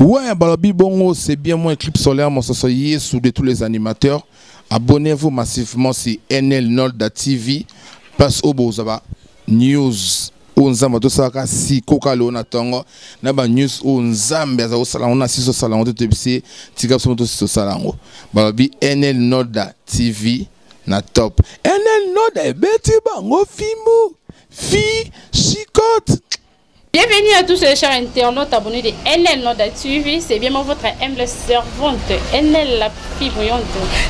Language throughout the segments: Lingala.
Ouais, Balobi Bongo, c'est bien moi, Clip Solaire, mon soyez sous de tous les animateurs. Abonnez-vous massivement sur NL Nolda TV. Passe au Bozaba News. Onzamba to saka si kokalo na tongo na ba news onzambe za osala on asiso sala on te bisi tika so to sala ngo. Balobi NL Nolda TV na top. NL Nolda beti bango fimu fi chikote. Bienvenue à tous les chers internautes abonnés de NL Nolda TV. C'est bien moi votre humble servante NL la fille brillante.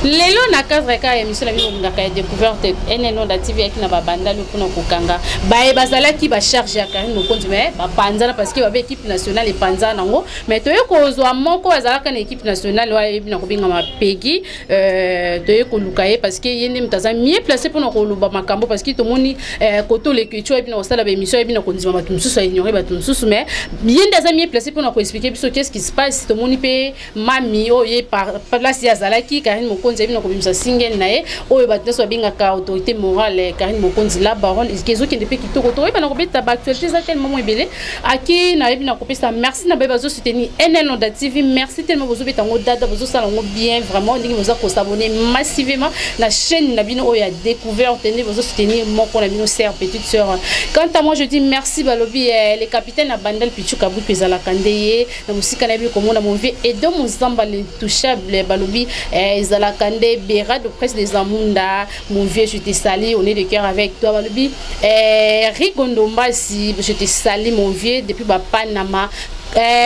Lelo na cadre ka émission la vie ngaka découverte NL Nolda TV avec na babanda le kuna kokanga. Ba bazala ki ba charge ya Karine Mokonzi mais ba panzana parce que ba équipe nationale et panzana ngo mais to yeko zo moko bazala ka équipe nationale wa ebina ko binga ma pegi to yeko lukaye parce que yene mtaza mieux placé pour na ko luba makambo parce que to moni koto le kicho ebina ko sala ba émission ebina ko ndima batumsu sa ignorer mais bien des amis placés pour nous expliquer qu'est-ce qui se passe tout le monde peut mami oh y par place ya zalaki Karine Mokonzi bino ko bimisa single nae oh bato so binga ka autorité morale Karine Mokonzi la baronne kezo qui depuis kitoko to bana ko beta actualité ça tellement moins belé aki na bina ko pesa merci na bazo soutenir NL Nolda TV merci tellement bazo beta ngo dada bazo sala ngo bien vraiment ndingi bazo ko s'abonner massivement la chaîne na bino oh ya découverte tenez bazo soutenir mon ko na bino sœur petite sœur. Quant à moi je dis merci Balobi les capitaines à Bandel Pichuka Bouki la Kandeye, la musique à comme on a mon vieux et de mon zamba l'intouchable Balobi, Zala Kande, Béra de presse des Amunda, mon vieux, je t'ai sali, on est de cœur avec toi Balobi, Rigondomba si je t'ai sali mon vieux depuis Panama.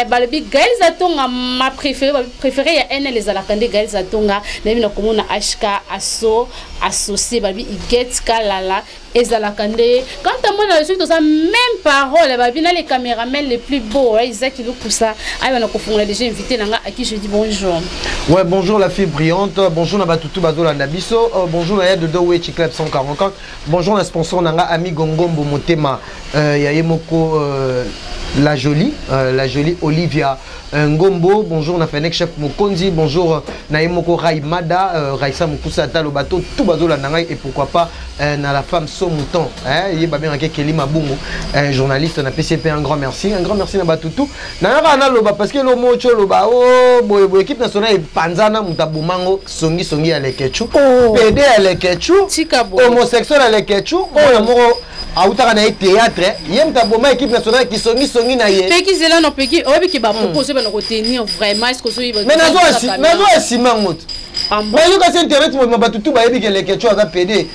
Balobi Gaël Zatonga ma préférée ya NL les alakande Gaël Zatonga na bino komona HK asso associé Balobi Iget Kalala ezalakande quand à moi je suis dans la même parole Balobi na les caméramans les plus beaux Isaac Lukusa ay on a confondre déjà invité nanga à qui je dis bonjour. Ouais, bonjour la fille brillante, bonjour na batutu bazola ndabiso, bonjour na de Dowe Club 144, bonjour na sponsor nanga Ami Gongombo Motema ya yemoko la jolie Olivia Ngombo, bonjour na Fenek Chef Mokonzi, bonjour na Yemoko Raimada, Raissa Mokusa Talo Bato, tout bazola nangai et pourquoi pas na la femme Somouton, il ba bien Kelly Mabungo, journaliste na PCP, un grand merci na batutu. Na na loba parce que le mot choloba oh boy équipe nationale panzana mutabumango songi alekechu, PD alekechu, homosexuel alekechu, oh moro autaka na théâtre yem taboma équipe nationale qui songi na ye peki zela no peki obi ki ba proposer ba no retenir vraiment est-ce que so yiba mais nazo asima ngot mais yo kasi internet mo batutu ba yebi ke le kecho aza PD et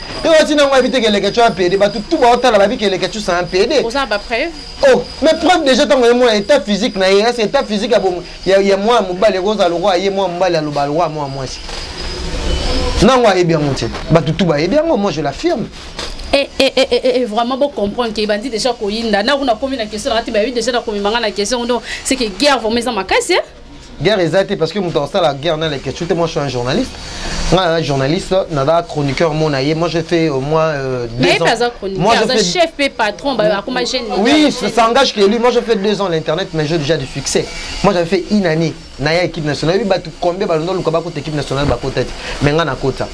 aussi na ngwa éviter que le kecho a PD batutu ba otala ba bi ke le kecho ça un PD pour ça ba preuve oh mais preuve déjà tant moi état physique na ye c'est état physique abo ya moi mobale roza le roi ye moi mobale ya lobal roi moi nangwa yebi ngote batutu ba yebi ngo moi je l'affirme. Et vraiment bon comprendre qu'il bandit déjà koyinda na kuna komi na question na tiba déjà na komi manga na question donc c'est que guerre vraiment ça makasi guerre exacte parce que mon ça la guerre dans les questions moi je suis un journaliste journaliste nada chroniqueur mon aïe moi j'ai fait au moins 2 ans moi je fais chef et patron bah comme chaîne oui ça engage que lui moi je fais 2 ans l'internet mais j'ai déjà du succès moi j'avais fait une année na équipe nationale ba tout combien ballon le combat contre équipe nationale ba côté mais ngana kota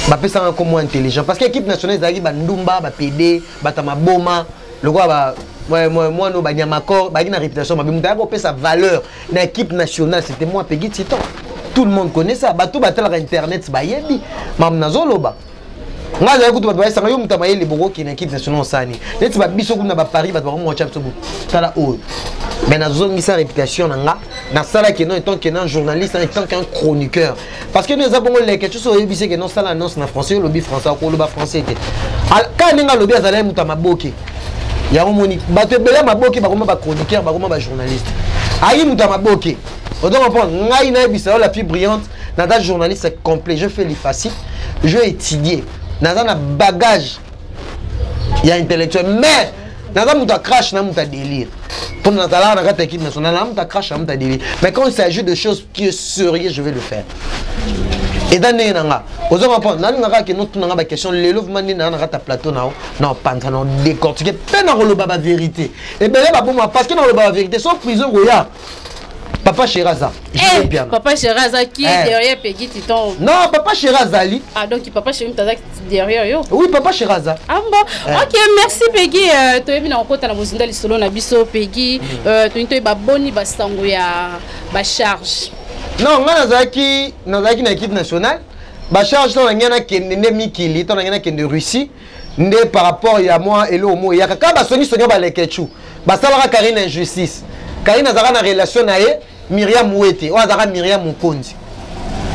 ba pesa comme moi intelligent parce que équipe nationale zaki ba ndumba ba PD ba tamaboma le quoi ba moi no ba nyamakor ba na réputation ba muta ko pesa valeur na équipe nationale c'était moi Peggy Titan tout le monde connaît ça ba tout ba tel internet ba yebi mam nazolo ba ngaza ekutu ba sanga yo mutama yeli boko ki na équipe nationale sani net ba biso kuna ba Paris ba mo chapso tala o mais nazongi sa réputation nanga na sala que non étant qu'un journaliste étant qu'un chroniqueur parce que nous avons les quelque chose au BBC que non ça l'annonce na français lobby français ko loba français était quand ninga lobby azala mutama boki ya omoni bato bela maboki ba koma ba chroniqueur ba koma ba journaliste ayi mutama boki on doit comprendre ngai na bisa la fille brillante na da journaliste complet je fais les faciles je vais étudier na da bagage il y a intellectuel mais na muta crash na muta délire comme dans la rate équipe nationale na muta crash na muta délire mais quand il s'agit de choses qui est sérieux je vais le faire et dans les nanga aux hommes apprendre nan ngaka que notre nanga ba question le love mani na rata plateau na non panta non décortiquer peine na le baba vérité et ben là ba parce que dans le baba vérité sans prison roya Papa Cheraza. Papa Cheraza qui est derrière Peggy Titon. Non, Papa Cheraza Ali. Ah donc Papa Cheraza derrière yo. Oui, Papa Cheraza. Ah bon. OK, merci Peggy. Tu es venu en côté na mozinda lisolo na biso Peggy. Tu es ba boni ba sango ya ba charge. Non, nga nazaki na équipe nationale. Ba charge to ngana kende mikili, to ngana kende Russie. Ndé par rapport à moi et l'homo ya kaka ba songi ba lekechu. Ba salaka Karine injustice. Karine azaka na relation na ye Myriam Mouete, ou azaka Myriam Mukonzi.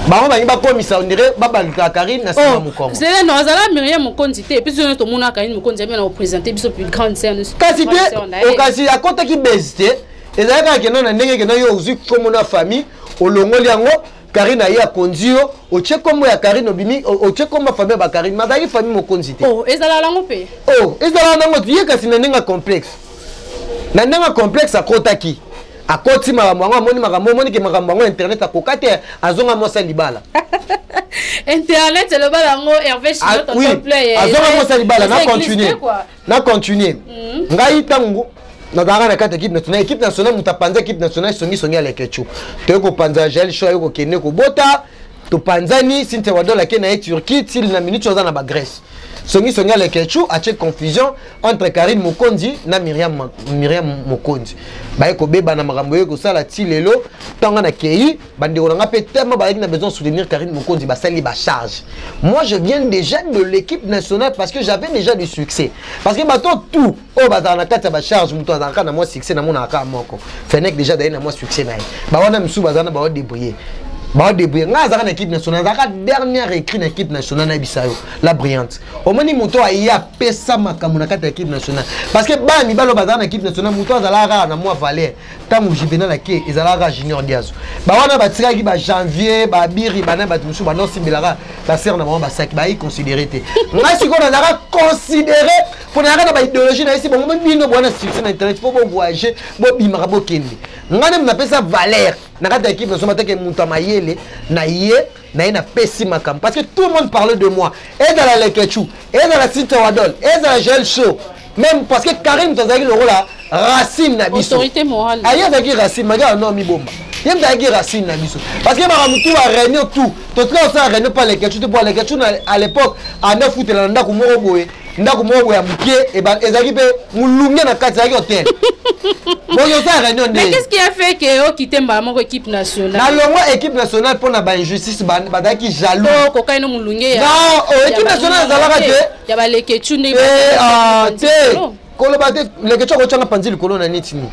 Ba on ba komisa on dirait baba Karine na sima Mukongo. C'est non azala Myriam Mukonzi te puis on to mona Karine Mukonzi bien na présenter biso plus grande scène. Kasi te okasi akota ki bezite. Ezaka ke non na ndenge ke no yo uzu comme na famille olongoli yango Karine ayi akondio o chekombo ya Karine obimi o chekombo famille ba Karine mazaki famille Mukonzi te. Oh ezala lango pe. Oh ezala nango tie kasi na ndenge complexe. Na ndenge complexe akotaki. Akoti makambo moni ke makambo internet akokate azonga mosa libala. Internet le balango Hervé Chino ton player. Azonga mosa libala na continuer. Ngai tangu na dara na kata équipe nationale mutapanza équipe nationale songi alekechu. To ko panza gel show ko kene ko bota to panzani sinte wadola ke na Turquie til na minute oza na ba Grèce. Songi alekechu a che confusion entre Karine Mukonzi na Myriam Mukonzi. Ba ko beba na makambo ko sala ti lelo tanga na kei bande ko nga pe tellement ba na besoin soutenir Karine Mukonzi ba sali ba charge. Moi je viens déjà de l'équipe nationale parce que j'avais déjà du succès. Parce que bato tout o ba na kata ba charge muto azaka na moi succès na mona aka moko. Fenek déjà d'ailleurs na moi succès na. Ba wana msu bazana ba débrouiller. Ba débrouiller nga zaka na équipe nationale zaka dernière écrit na équipe nationale na bisayo la brillante. Au moni muto aya pesa makamuna kata équipe nationale parce que ba mi balo bazana équipe nationale muto azalaka na moi Valère tangu jibena la ke ezalaka junior diazo. Ba wana batira ki ba janvier ba biri bana ba musu ba non simbelara la serre na ba saki ba y considérer te. Nga siko na zaka considérer pour na na ba idéologie na ici bon même bino bona sur internet faut voyager bo bimaka bo kende. Nga nem na pesa Valère na kata équipe nationale take muto mayele na na pesi makam parce que tout le monde parlait de moi et dans la Lekechu et dans la Sinte Wadol et dans la Gel Show même parce que Karim Tazaki le rôle racine na biso autorité morale ailleurs zaki racine maga non mi bomba yem zaki racine na biso parce que maramutu a réunion tout toi ça réunion pas Lekechu pour Lekechu à l'époque à 9 foot la ndako moko boye ndako moko ya mukie et ba ezaki pe mulunge na kati zaki hotel. Mais qu'est-ce qui a fait que quitter ma équipe nationale? Na longo équipe nationale pour na ba injustice badaki jaloux. Ko kaino mulunge ya. Non, équipe nationale zalaka te. Ya ba Lekechu ne. Te. Koloba te Lekechu ko tshanga panzi likolo na nitini.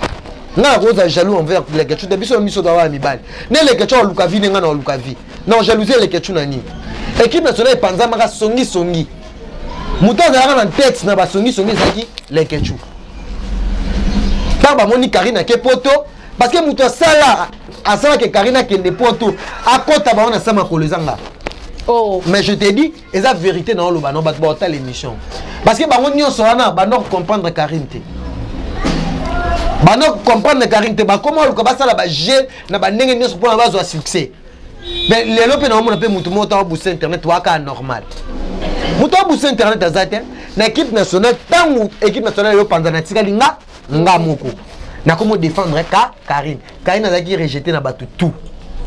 Nga ko za jaloux envers Lekechu de biso miso dawa mibali. Ne Lekechu luka vi nga na luka vi. Non, jalousie Lekechu na ni. Équipe nationale panza maka songi. Muta zalaka na tête na ba songi zaki Lekechu. Ba moni Karina ke poto parce que muto sala asala ke Karina ke ne poto akota ba on sama ko lezanga. Oh mais je te dis eza vérité dans le banon ba ta l'émission parce que ba on nyonso wana ba non comprendre Karine te ba non comprendre Karine te ba comment ko ba sala ba jeune na ba ndenge nyonso pour ba zo succès mais les lope na mona pe muto mota bu internet waka normal muto bu internet azate na équipe nationale tangu équipe nationale yo panza na tikalinga nga moko na comment défendre Karine azaki rejeté na batu tout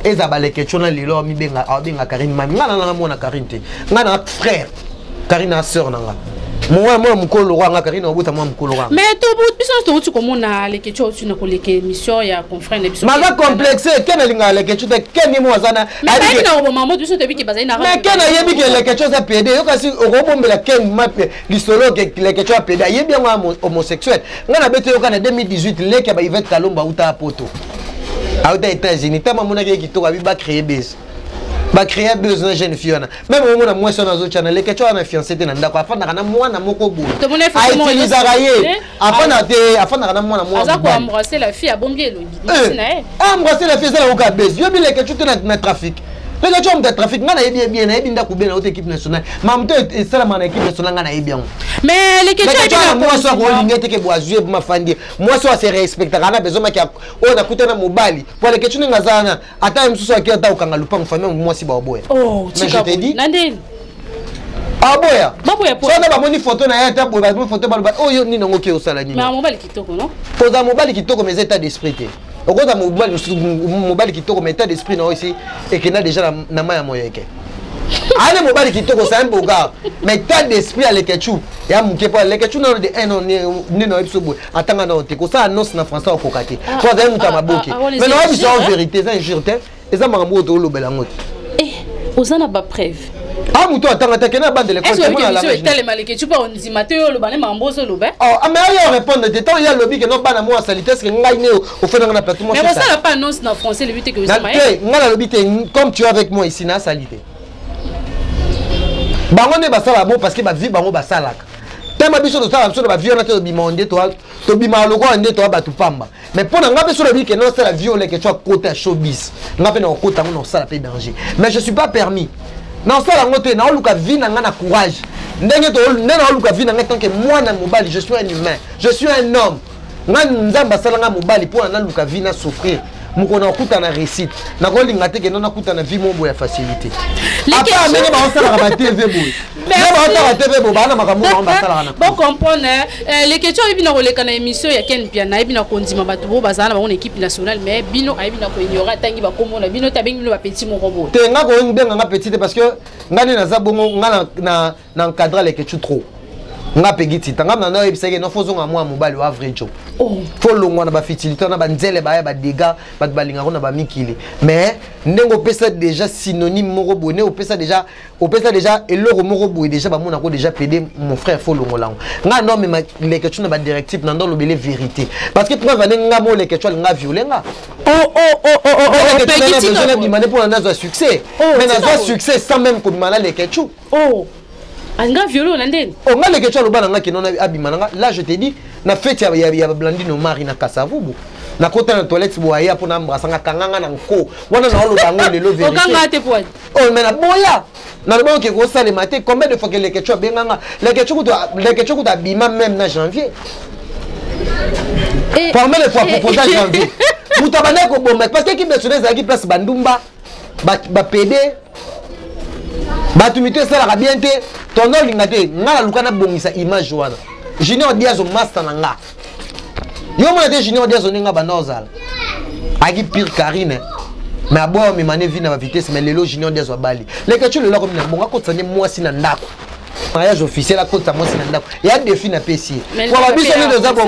eza Lekechu na lelo mi benga Karine mami nga na mona Karine te nga na frère Karine a sœur nanga moi mukolo nga Karine obuta moi mukolo nga mais to biso to comme na Lekechu tu na ko leke mission ya confrère na biso maga complexe kena linga Lekechu te keni mo azana mais na bo maman biso te biki bazana mais kena yebi ke Lekechu za PD yo kasi okobombela ken mape lisolo ke Lekechu a PD yebi nga homosexuel nga na bete yo kana 2018 leke ba Yvette Kalomba uta poto auta États-Unis tama mona ke kitoko abi ba créer base ba créer besoin jeune fille na même au mona moi sur na zo channel Lekechu na fiancé te na ndako afana kana mwana moko bo to mona fa mo utiliser afana kana mwana mwana aza ko embrasser la fille a bombier le embrasser la fille ça la ko base yo bi Lekechu te na trafic Lekechu on trafic ngana yebi bien na yebi ndako bien na autre équipe nationale mamto et ça la équipe nationale ngana yebi bien mais Lekechu moi so ko lingete ke boazuer ma fandi moi so se respecter kana besoin maki o na kutana mobali pour Lekechu ngazana ata msusu akiata ukanga lupango famille moi si ba boya oh mais je te dis nandeli aboya po so na ba moni photo na ya ta bo photo ba oh yo ni nango ke osala ni mais mobali kitoko non poza mobali kitoko mais état d'esprit te okota mobali kitoko mais état d'esprit na aussi et que na déjà na maya moyeke allez mobali kitoko c'est un beau gars mais état d'esprit à leketchu ya muke pas leketchu na de un on ne na episobo atanga na ote ko ça annonce na français au kokate toi d'ailleurs mutama boke mais non c'est en vérité c'est injure et ça makambo to lobela ngot ozana ba preuve ah muto atanga ta kena bande l'école est-ce que tu es tellement leketchu pas on dit mateo lo bana mambo so lobe oh mais il répondre de temps il y a lobby que non bana moi salité ce que ngai ne au fait na plateau moi mais ça n'a pas annonce na français le but que vous avez ngala lobby comme tu es avec moi ici na salité bango ne basala bon parce que ba vie bango basalaka tema biso to sala biso ba vie na te bimonde to bima loko ande to ba tupamba mais pour nga biso le que non c'est la viole que tu as côté showbiz nga pe na côté ngo sala pe danger mais je suis pas permis non sala ngote na luka vie na nga na courage ndenge to na luka vie na nga tant que moi na mobali je suis un humain je suis un homme nga nzamba sala nga mobali pour na luka vie na souffrir mukona kuta na réussite na ko linga te ke non kuta na vie mombo ya facilité apa menge ba osala ba TV boy mais ba osala TV boy bana makambo ba sala na bon comprendre les questions bino koleka na émission ya Ken Piana bino kondima bato bo bazana ba on équipe nationale mais bino bino ko ignora tangi ba komona bino tabengi bino ba petit mo robot te nga ko ndenga nga petit parce que ngani na za bongo nga na encadrer les questions trop nga pegiti tanga na ebiseke no fozo nga mwa mobali wa vrai job fo longwa na ba fitilité na ba nzele ba ya ba dégâts ba balinga ko na ba mikili mais ndengo pesa déjà synonyme moko boné o pesa déjà eloko moko boé déjà ba mona ko déjà pédé mon frère fo longolango nga non mais les questions na ba directive na ndo lobele vérité parce que preuve nga mo les questions nga violer nga pegiti na demandé pour na succès mais na succès sans même ko demanda les questions anga violo nandeni on nga leke tshalo bana nga kinona abimananga là je te dis na fête ya Blandino Mari na Kasavubu na kota na toilette boya pour na mbrasanga kanganga na nko wana na oloba ngo lelo vérité okanga te poids oh mais na boya na bon ke ko sale maté combien de fois que leke tshalo benganga leke tshoko ta bima même na janvier combien de fois proposé en janvier mutabana ko bomba parce que équipe nationale za qui place bandumba ba PD batumité ça la bien te ton nom lingate ngala lukana bongisa image wana Junior Diaz master nanga yo mo te Junior Diaz ninga banozala aki pire Karine mais abo mi mane vi na vitesse mais lelo Junior Diaz wa bali leka tu lelo comme na bonga ko tsanye mwasi na ndako mariage officiel à côté moi c'est ndako il y a des filles na PC pour la biso ne za bon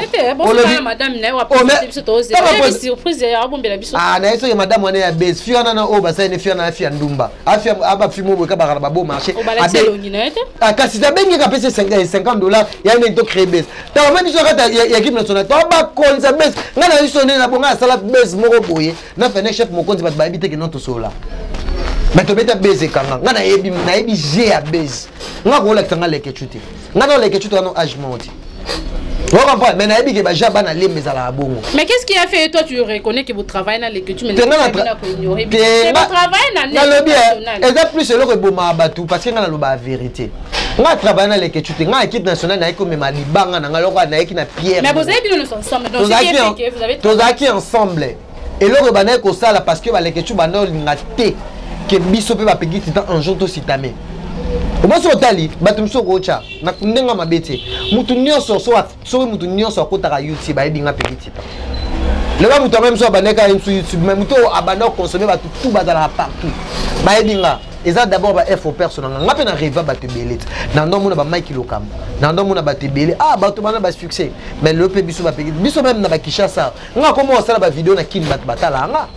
madame na wa biso to surprise ya bombela biso ah na eso ya madame wana ya base fiona na o basa ne fiona na fia ndumba afia aba fimo boka bakala babo marché ah kasi za bengi ka PC $50 ya ne to créer base ta ba biso kata ya équipe nationale to ba konza base ngana biso ne na bonga sala base moko boye na fene chef mokonzi bat ba habiter que non to sola mais tu beta base kanga ngana yebi na yebi g à base nga ko lekanga leke chuti ngana leke chuti no âge moti on comprend mais na yebi ke ba jaba na lembe za la bongo mais qu'est-ce qui a fait toi tu reconnais que vous travaillez dans leke tu mais ignorer vous travaillez dans le bien et ça plus le que boma batu parce que ngana lo ba vérité nga travaille dans leke chuti nga équipe nationale na iko mema libanga na ngalo na eki na pierre mais vous avez bien ensemble donc c'est que vous avez tous acquis ensemble et le rebana ko sala parce que ba leke chuti bano ngate que biso pe ba pegiti ta un jour to sitame o maso tali batumso ko cha na kundenga mabete mutu nyonso so mutu nyonso ko ta YouTube ba ebinga pegiti ta le ba mutu même so baneka sur YouTube mais mutu abana consommer ba tout bazala partout ba ebinga eza d'abord ba info personnel nga pe na reva ba te belete na ndo mona ba Mike Lokam na ndo mona ba te belé ah ba to bana ba succès mais le pe biso ba pegiti biso même na ba Kishasa nga comment sala ba vidéo na kin batala nga.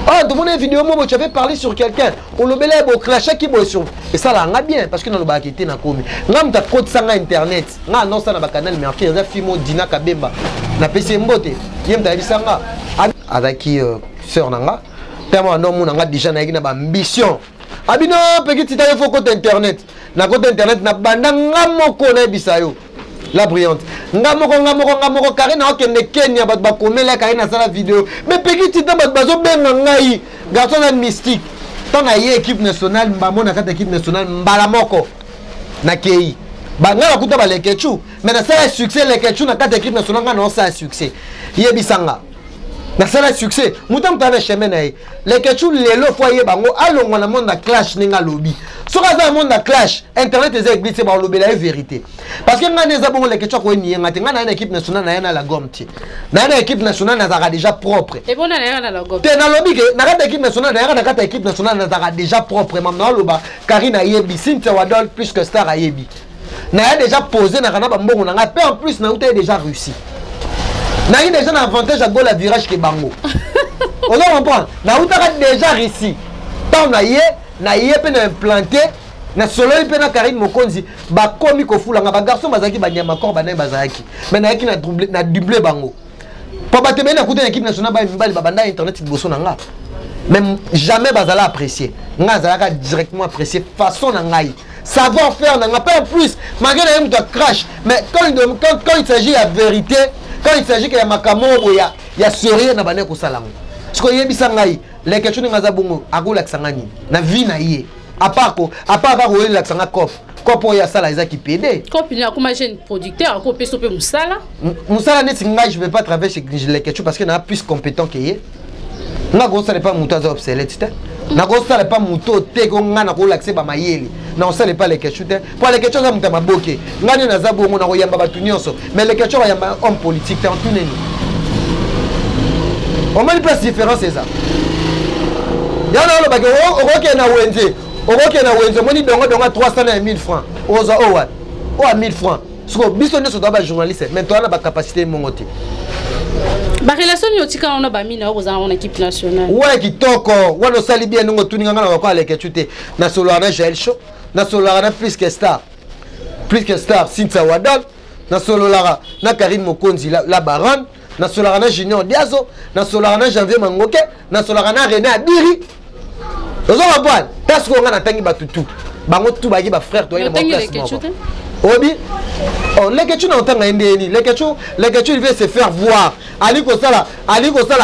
Ah, dans mon vidéo, moi, tu avais parlé sur quelqu'un. On le belait au clash qui boit sur. Et ça, là, on a bien, parce que dans le bas qui était dans commis. On a code ça internet. On a non ça dans le canal, mais après, il y a Fimo Dina Kabemba. On a PC Mbote. Il y a un ça avec qui sœur Nanga. Tellement non, on a déjà une ambition. Abino, petit, tu as un code internet. Na code internet, na bandanga moko na bisayo. La brillante. Ngamoko Karine na okende Kenya bat ba komela Karine na sala vidéo. Mais peki tita bat bazo benga ngai. Garçon na mystique. Tant na ye équipe nationale mbamo na kata équipe nationale mbala moko. Na kei. Ba ngala kuta ba lekechu. Mais na sala succès lekechu na kata équipe nationale ngana sala succès. Yebisanga. Na sala succès. Mutam tana chemin na ye. Lekechu lelo foyer bango alongo na monde na clash ninga lobby. Ce qui est monde clash, Internet est glissé par le la vérité. Parce que nous avons les questions qu'on y a, une équipe nationale à la gomme. Une équipe nationale est déjà propre. Et bon, on a la gomme. Tu as lobby que l'équipe nationale est déjà propre. Maintenant, Karine Ayebi, Cynthia Wadol plus que Star Ayebi. N'a déjà posé, n'a pas en plus, n'a déjà réussi. N'a déjà un avantage à goal à virage qui est bango. On comprend. N'a déjà réussi. Tant na yé pe na implanté na solo pe na Karine Mokonzi ba komi ko fula nga ba garçon bazaki ba nyama ko ba na bazaki mais na yaki na doublé bango po ba te na kuta équipe nationale ba mbali ba banda internet liboso na nga même jamais bazala apprécier nga zalaka directement apprécier façon na ngai savoir faire na nga pas en plus malgré na yé crash mais quand il s'agit de vérité quand il s'agit que ya makamo ya sérieux na bane ko salango ce que yebisa ngai les questions de Mazabongo, à quoi l'accent na vie na yé. À part avoir l'accent à cop. Cop ya sala isa qui pédé. Cop il y a comme jeune producteur, à quoi peut stopper Moussala. Moussala n'est pas je vais pas traverser les questions parce qu'il y a plus compétent que yé. Na go sala pas mouto za obsolète. Na go sala pas mouto te ko ngana ko l'accès ba mayeli. Na on sala pas les questions. Pour les questions za mutama boké. Ngani na zabongo na ko yamba batu nyonso. Mais les questions ya homme politique en tout neni. On met une place différence c'est ça. Yana lo bake okoke na wenze moni dongo 300 na 1000 francs oza owa o 1000 francs siko biso nso doba journaliste mais toi na ba capacité mongote ba relation yotika on ba mina oza en équipe nationale ouais kitoko wana sali bien ngo tuninga ngana bakwa leke chute na Solarana Jael Show na Solarana plus que star Cynthia Wadol na Solarana na Karine Mokonzi la baronne na Solarana Junior Diazo na Solarana Janvier Mangoke na Solarana René Abiri. Ozo mabwan, parce qu'on a tangi batutu. Bango tout bagi ba frère toi il Obi. Oh les questions n'ont pas ndeni. Les questions il veut se faire voir. Ali ko sala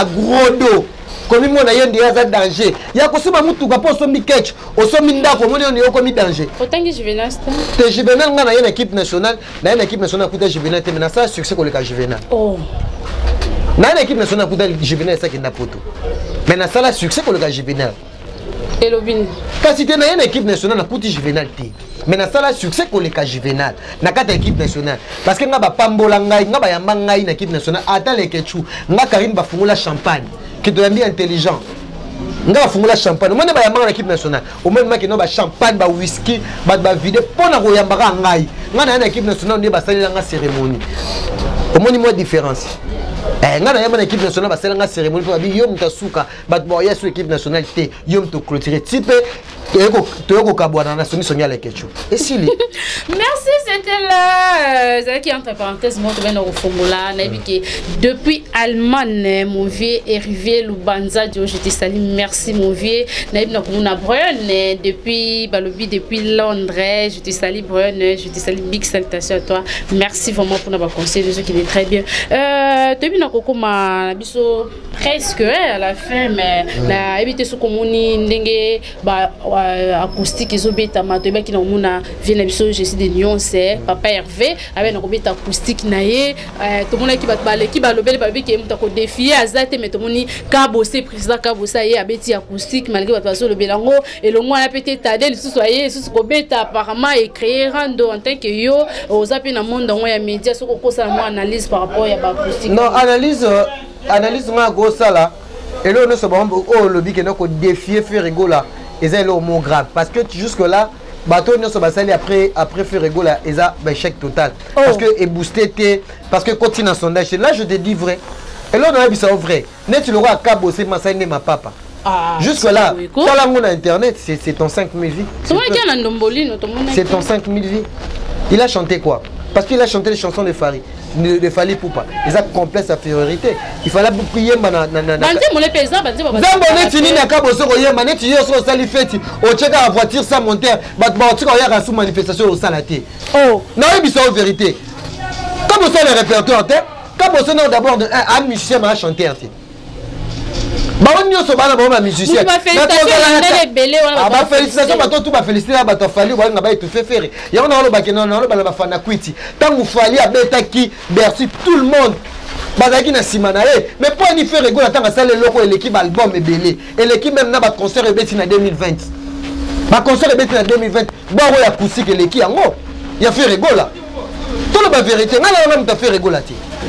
gros dos. Comme moi na yendi ya danger. Ya ko sima mutu ka po so mi catch, o so mi ndako moni on yo ko mi danger. Otangi Juvenal. Te Juvenal ngana yena équipe nationale, na yena équipe nationale kuta Juvenal te mena ça succès ko le ka Juvenal. Oh. Na l'équipe nationale kuta Juvenal ça qui n'a poto. Mais na ça la succès ko le ka Juvenal. Et l'obin. Quand tu es dans une équipe nationale, na kuti Juvenal té. Mais na ça la succès ko le ka Juvenal. Na kata équipe nationale parce que nga ba pambola ngai, nga ba yamba ngai na équipe nationale ata le kechu. Nga Karine ba fungula champagne. Qui doit bien intelligent. Nga ba fungula champagne. Moi na ba yamba na équipe nationale. Au même que no ba champagne, ba whisky, ba vide pona ko yamba ngai. Nga na équipe nationale on ba salela nga cérémonie. Au moins moi différence. Nga na yamba équipe nationale ba salela nga cérémonie pour bi yom tasuka, ba boya sur équipe nationale té, yom to clôturer type Toyoko Kabouana na soni sonia lekecho. Et si merci, c'était là. C'est qui entre parenthèses moi tu viens au formula na biki depuis Allemagne mon vieux Hervé Lubanza Dio je te salue merci mon vieux na bina kumuna Brian depuis balobi depuis Londres je te salue Brian je te salue big salutation à toi merci vraiment pour nos conseils de ceux qui est très bien depuis na kokoma biso presque à la fin mais na éviter ce komoni ndenge ba acoustique ezobeta matoba ki na mona vient biso je suis de Lyon c'est papa Hervé avec na kobeta acoustique na ye to mona ki batbale ki balobele babi ki muta ko défier azate mais to moni ka bosser président ka bosser ye abeti acoustique malgré bato baso lobelango et le mois peut-être tadel sous soyez sous kobeta apparemment et créer rando en tant que yo aux appels na monde ya média soko kosa moi analyse par rapport ya ba acoustique non analyse ma go sala et là on se bon oh lobby que nako défier faire rigola et c'est le mot grave parce que jusque là bateau ne se basali après faire rigola et ça échec total parce que et boosté parce que continue dans sondage là je te dis vrai et là on a vu ça vrai net le roi ka bosser masane ma papa jusque là quand la monde internet c'est ton 5000 vies c'est ton 5000 vies il a chanté quoi parce qu'il a chanté les chansons de Fari de Fali Poupa ils ont complexe infériorité il fallait prier na la voiture sans monter manifestation au salaté non il vérité comme ça le répertoire comme ça d'abord un musicien m'a chanté Baron so bana ba musicien. Félicitations bato tout ba féliciter bato Fali wala ba étouffé ferré. Ya on a lo ba ke non ba ba fana kwiti. Tant Fali abeta ki Bercy tout le monde. Bazaki na simana mais pour ni faire rigoler tant ça le loko et l'équipe album est belé et l'équipe même na ba concert ebeti na 2020. Ma concert est en 2020. Bon, il y a poussé que l'équipe en haut. Il a fait rigoler. Tout la vérité, on a même fait rigoler.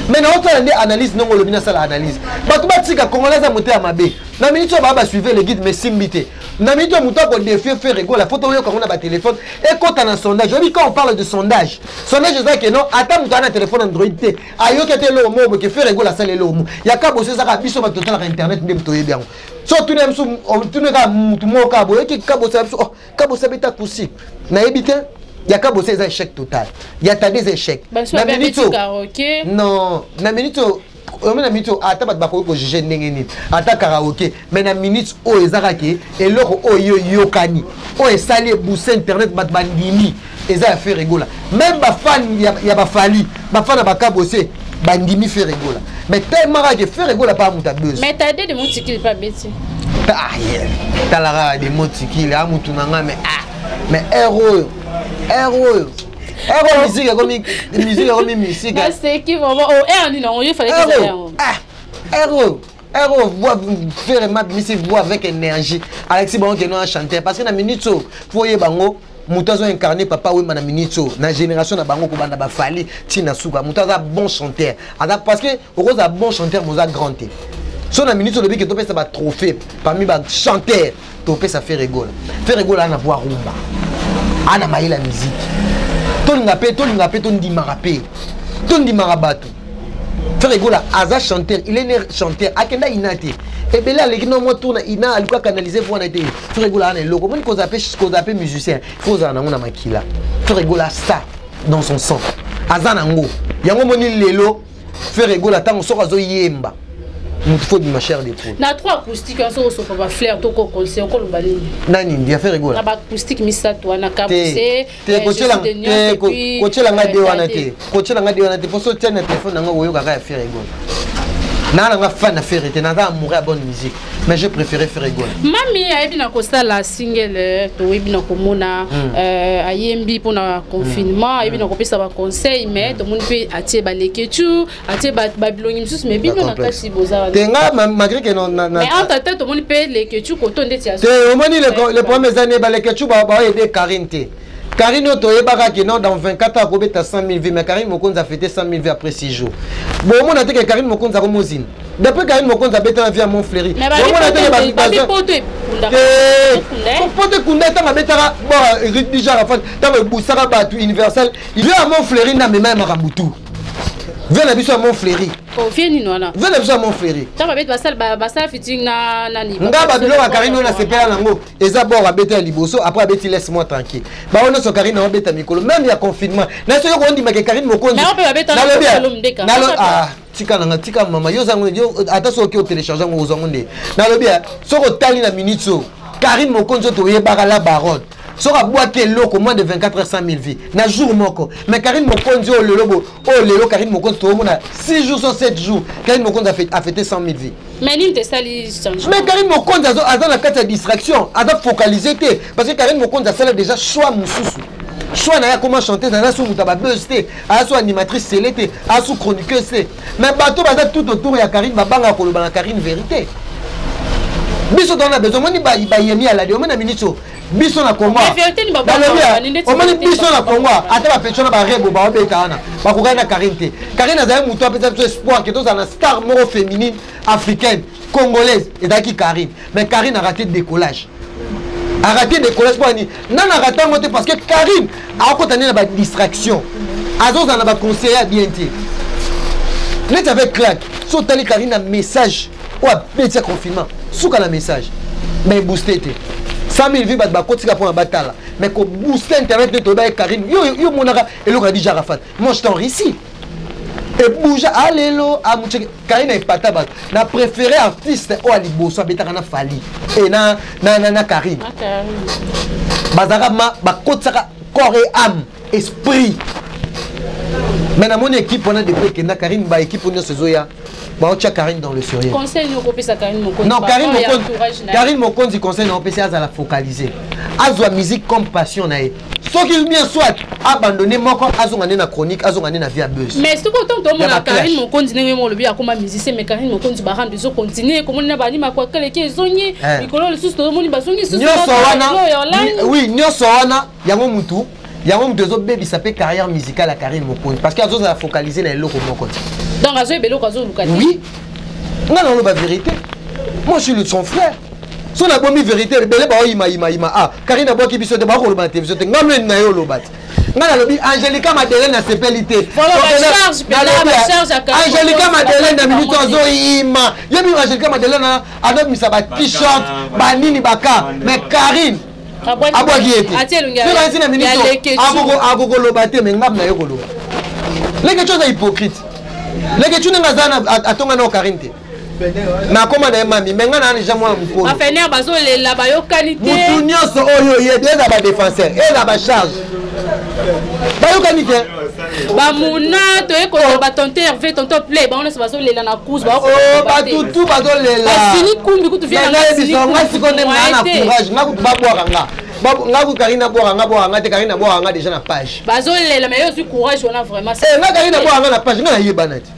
Mais dans notre analyse, non, on a fait l'analyse. Parce que si on a monté à ma baie, on a suivi les guides, mais simbité. On a mis tout le temps faire rigoler. La photo, quand on a un téléphone, et quand on a un sondage, je dis quand on parle de sondage, sondage, je dis que non, attends, on a un téléphone Android. Ayo qui était là au mot, qui fait rigoler, ça, les lots. Il y a qu'à bosser ça, à biso, total internet, même tout est bien. Surtout, on tourne à mon cabo, et qui cabosser, bêta coussi. N'a évité. Il y a qu'à bosser des échecs total. Il y a des échecs. Non, na minito, na minito, attends, pas de juger n'engeni. Attends karaoké, mais na minute o ezaraki et l'or o yokani, o esali bousse internet bat bandini, eza fait rigola. Même ba fan y a ba fali, ba fan ba kabosser, bandimi fait rigola. Mais tellement que fait rigola pas muta buzz. Mais t'as des mots qui pas bêtis. Ah yeah, t'as la des mots qui là mutu nanga mais héros. Musique comme musique. C'est qui vraiment il fallait faire ma musique voix avec énergie. Alexis Bon qui nous a chanté parce que na minute faut y bango mutazo incarné papa oui na minute na génération na bango ko banda ba fali tina suka mutaza bon chanteur. Parce que rose a bon chanteur moza grand té. So na minute le bi que to pesa ba trophée parmi ba chanteur to pesa faire rigoler. Faire rigoler na voix rumba. Ana maï la musique. Tout le monde dit marapé. Tout le monde bateau. Faire rigoler, Aza chanteur, il est né chanteur. Akenda inate. Et bien là, les gens moi tourne, ina alikuwa canaliser pour en été. Faire rigoler, on est loco. Même qu'on appelle musicien, il faut en avoir makila. Faire rigoler ça dans son sang. Aza nango. Yango moni lelo. Faire rigoler, tant on sort azo yemba. Il faut de ma chère d'épaule. Na trois acoustiques, on se peut pas flair, tout qu'on conseille, on le balai. Nani, il a fait rigoler. Na acoustique, mais ça, toi, na cabosé. Coaché la ngade wanate. Coaché la ngade wanate. Pour ça, tiens le téléphone, on va faire rigoler. Na nga fan na faire, na nga amoureux à bonne musique. Mais je préférais faire rigoler. Mami, ayebi na kosta la single, to webi na komona, ayembi pour na confinement, ayebi na kopesa ba conseil, mais to monde peut atie ba leketu, atie ba bilongi msus, mais bino na kasi boza. Tenga malgré que non na. Mais en tête to monde peut leketu koto ndeti ya. Te omoni les premières années ba leketu ba aider Karine te. Karine Otoyebara qui non dans 24 ans a 100 000 vies, mais Karine Mokonza a fêté 100 000 vies après 6 jours. Bon, on a dit que Karine Mokonza a remosine. Depuis Karine Mokonza a bêté la vie à Montfleury. Mais on a dit que pote Kunda est un bétara, bon, déjà la fin, dans le Boussara Batu universel, il vient à Montfleury, n'a même Maraboutou. Viens à Bissou à Montfleury. Oh, viens à Bissou à Montfleury. Tu vas mettre fitting na nani. Nga babilo wa Karine on a CPA nango. Eza bord a bêté à Liboso, après a bêté laisse-moi tranquille. Bah on a so Karine on bêté mikolo, même il y a confinement. Na so on dit ma Karine Mokonzi. Mais on peut bêté na Lomdeka. Ah, tika nanga tika mama yo zango yo attention que au télécharger ngo zongonde. Na lobi so ko tali na minute so. Karine Mokonzi to yebaka la baronne. Sora boité loko moins de 24 heures 100 000 vies. Na jour moko. Mais Karine Mokonzi o lelo Karine Mokonzi to mona 6 jours sur 7 jours. Karine Mokonzi a fêté 100 000 vies. Mais nim te sali change. Mais Karine Mokonzi a dans la carte de distraction, a focalisé parce que Karine Mokonzi a déjà choix mususu. Choix na comment chanter dans la sous mutaba buzzté, a sous animatrice célété, a sous chroniqueuse. Mais bateau baza tout autour ya Karine babanga ko la Karine vérité. Biso dans la besoin moni ba yemi ala de mona minito. Biso na Congo. On m'a dit biso na Congo. Ata ba petona ba rebo ba obekana. Ba ko gana Karine te. Karine a muto peut-être espoir que tous en star moro féminine africaine, congolaise et daki Karine. Mais Karine a raté le décollage. A raté le décollage pour ni. Non a raté monter parce que Karine a côté na ba distraction. Azos en a ba conseiller bien te. Net avec claque. So tali Karine a message. Ou a petit confinement. Souka la message. Mais boosté te. 100 000 vies bat kotika pour un batala. Mais ko booster internet de Toba et Karine. Yo monara et le dit Jarafat. Moi je t'en ici. Et bouge allélo à mouche Karine est pas tabac. Na préféré artiste ou ali bosso betaka na fali. Et na Karine. Bazara ma ba kotika corps et âme, esprit. Mais dans mon équipe on a des que na Karine ba équipe on se zoya. Bah, on tient Karine dans le sérieux. Conseil nous copie ça Karine Mokonzi. Non, Karine Mokonzi conseil non PC à la focaliser. Azwa musique comme passion nae. Ce qui bien soit abandonné moi quand azongane na chronique azongane na vie à buzz. Mais ce que ton mon Karine mon continue mon lobby comme musicien mais Karine mon continue ba rendre zo continuer comme na ba ni makwa kele ke zonyi ikolo le sous to moni ba zonyi sous. Oui, nyoso wana yango mutu. Yango mutu zo baby ça peut carrière musicale à Karine Mokonzi parce que azo za focaliser na eloko Mokonzi. Donc azo ebelo kazo lukati. Oui. Non la vérité. Moi je suis son frère. So na bomi vérité belé ba ima ah Karine a boki biso de ba ko lo bate biso te ngamle na yo lo bate. Ngana lobi Angelica Madeleine na sepelité. Voilà la charge à Karine. Angelica Madeleine na minute azo ima. Yebi Angelica Madeleine adop misa ba t-shirt ba nini baka mais Karine aboki ete. C'est ainsi na minute agogo lo bate mais ngam na yo ko lo. Les choses hypocrite. Les questions ngazana atonga na Karine te. Na koma na mami menga na déjà moi mukolo afener bazo lela ba yo qualité mutu nyonso oyo yede ba défenseur et la ba charge ba yo qualité ba muna to e ko ba tonton Hervé tonton play ba on se bazo lela na cause ba oh ba tutu bazo lela ba fini kumbi kutu vient na sini nga sikonde na courage nga ku ba boire nga ku Karina boire nga te Karina boire nga déjà na page bazo lela mais yo suis courage on a vraiment nga Karina boire nga na page nga yebana ti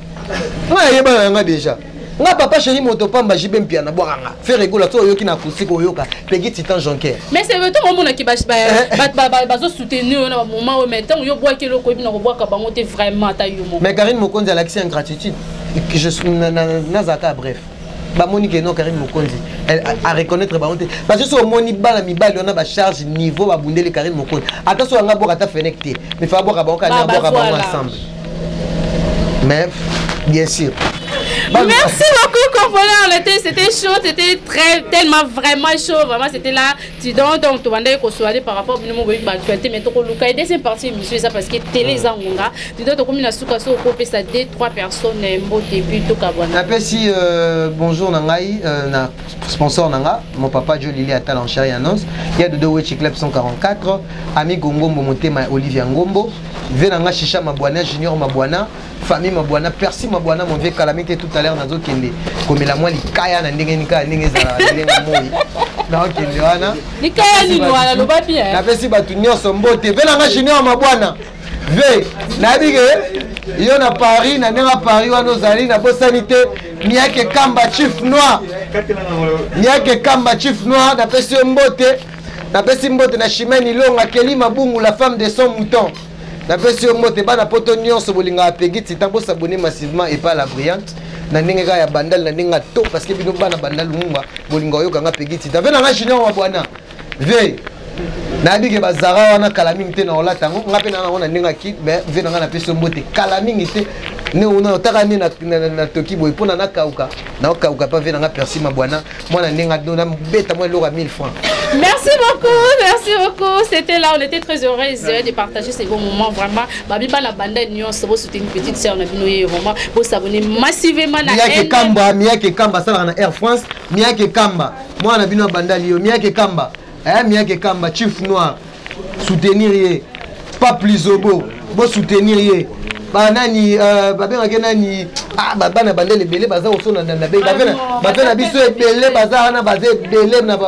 nga yebana nga déjà nga papa chéri motopamba jibe mpia na boiranga faire rigola to yoki na kusiko oyoka pegi titan jonker mais c'est le temps on a qui bazo soutenir na moment où maintenant yo bois ki loko bina ko bois ka bango te vraiment ta yo mo mais Karine Mokonzi a l'accès en gratitude je suis nazaka bref ba Monique non Karine Mokonzi elle a reconnaître ba honte parce que so moni bala mi bali on a ba charge niveau ba bundeli Karine Mokonzi attention nga boka ta fenecté mais fa boka ba ka boka ba ensemble mais bien sûr. Merci beaucoup, comprenant. C'était chaud, c'était tellement vraiment chaud. Vraiment, c'était là. Donc, tu vas aller par rapport à mon actualité. Mais tu as deuxième partie, monsieur, ça parce que télé Zangonga. Tu dois te communiquer sur le groupe, ça deux, trois personnes, un début, tout Kabwana. Après, si bonjour, Nangaï, sponsor Nanga, mon papa Joe Lili Atal en chérie annonce. Il y a de deux Wechi Club 144, ami Gongombo Montema Olivier Ngombo, Venanga Chicha Mabwana, Junior Mabwana. Famille Mabwana, Percy Mabwana, mon vieux calamité tout à l'heure, Nazo Kende. Comme il a moins les Kaya, Nandenga, Ningezala, Ningezala, Kendewana. Les Kaya, Ningezala, le papier. La Percy Batunio, son beauté. Venanga Junior Mabwana. Ve, Nabige, Yon a Paris, Nanera Paris, Wanozali, Nabo Sanité, Niake Kamba, Chief Noir. Niake Kamba, Chief Noir, la Percy Mbote, la Percy Mbote, na Chimène Longa, Kelly Mabungu, la femme de son mouton. La personne mote bana poto nyonso bolinga pegi titambo s'abonner massivement et pas la brillante na ninga ya bandal na ninga to parce que bino bana bandal mumba bolinga yoka nga pegi titambo na junior wa bwana ve na bige bazara wana kalaming te na olata ngo ngape na ona ninga ki be ve na na personne mote kalaming te ne ona otaka ni na toki boy pona na kauka pa ve na Percy Mabwana moi na ninga dona beta moi lora 1000 francs. Merci beaucoup. C'était là, on était très heureux de partager ces bons moments vraiment. Babi la bande Nyon, c'est pour soutenir une petite sœur, on a vu vraiment pour s'abonner massivement à Miyake Kamba, ça dans Air France, Miyake Kamba. Moi on a vu une bande Lio, Miyake Kamba. Miyake Kamba, Chief Noir, soutenir pas plus au beau soutenir banani babenga baba na bandele belé baza osona na be bafena biso belé baza na baze belé na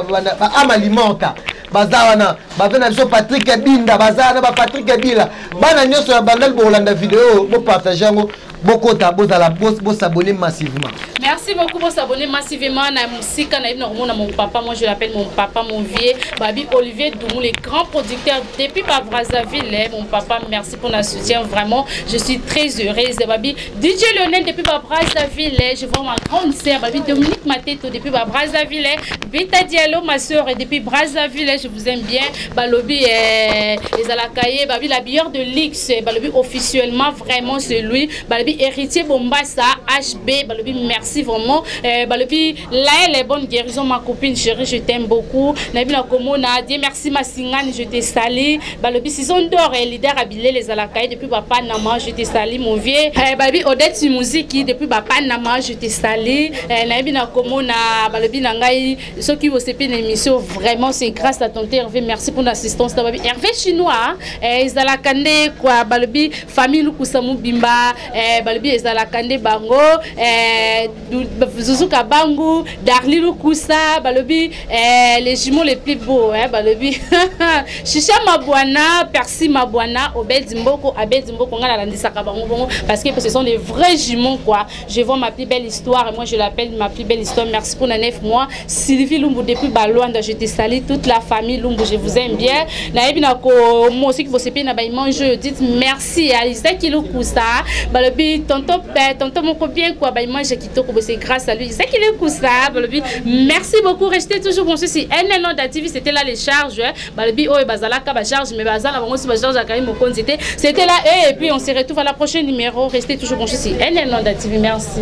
amalimenta baza wana bafena biso Patrick Binda baza na Patrick Bila bana nyonso ya bandel bolanda vidéo bo partager ngo bokota bozala s'abonner massivement. Merci beaucoup pour s'abonner massivement na musika na mon papa, moi je l'appelle mon papa, mon vieux Babi Olivier Doumou, les grands producteurs depuis Brazzaville. Mon papa, merci pour notre soutien, vraiment je suis très heureuse. Babi DJ Lionel depuis Brazzaville, je vois ma grande sœur Babi Dominique Mateto depuis Brazzaville, Beta Diallo ma soeur depuis Brazzaville, je vous aime bien. Balobi les alakaye, Babi l'habilleur de Lix, Balobi officiellement vraiment c'est lui. Balobi héritier Bombassa HB, Balobi merci vraiment. Balobi là elle est bonne guérison ma copine chérie, je t'aime beaucoup. Nabi la komona, Dieu merci ma singane, je te salue. Balobi saison d'or et leader habillé les alakaye depuis papa Nama, je te salue mon vieux. Balobi Odette Musique depuis papa Nama, je te salue. Nabi la komona, Balobi nangai ceux qui vous sépi une émission vraiment c'est grâce à ton Hervé, merci pour l'assistance. Balobi Hervé chinois, Zalakande quoi, Balobi famille Lukusamu Bimba, balobi ezala kande bango Zuzuka Bangu Darlilou Koussa balobi les jumeaux les plus beaux balobi Chicha Mabwana Percy Mabwana Obed Zimboko Abed Zimboko ngala landisaka bango bongo parce que ce sont des vrais jumeaux quoi. Je vois ma plus belle histoire et moi je l'appelle ma plus belle histoire. Merci pour les 9 mois. Sylvie Lumbu depuis Balwanda, je te salue toute la famille Lumbu, je vous aime bien. Naïbi nako moi aussi que vous sepez na ba mange dites merci à Isaac Kilou Koussa. Balobi tonton mon bien quoi ba mange kitoko c'est grâce à lui. Isaac Kilou Koussa balobi merci beaucoup. Restez toujours branchés sur NL Nord TV, c'était là les charges balobi oh bazala ka ba charge mais bazala bango si ba charge akari mo c'était là et puis on se retrouve à la prochaine numéro. Restez toujours branchés sur NL Nord TV. Merci.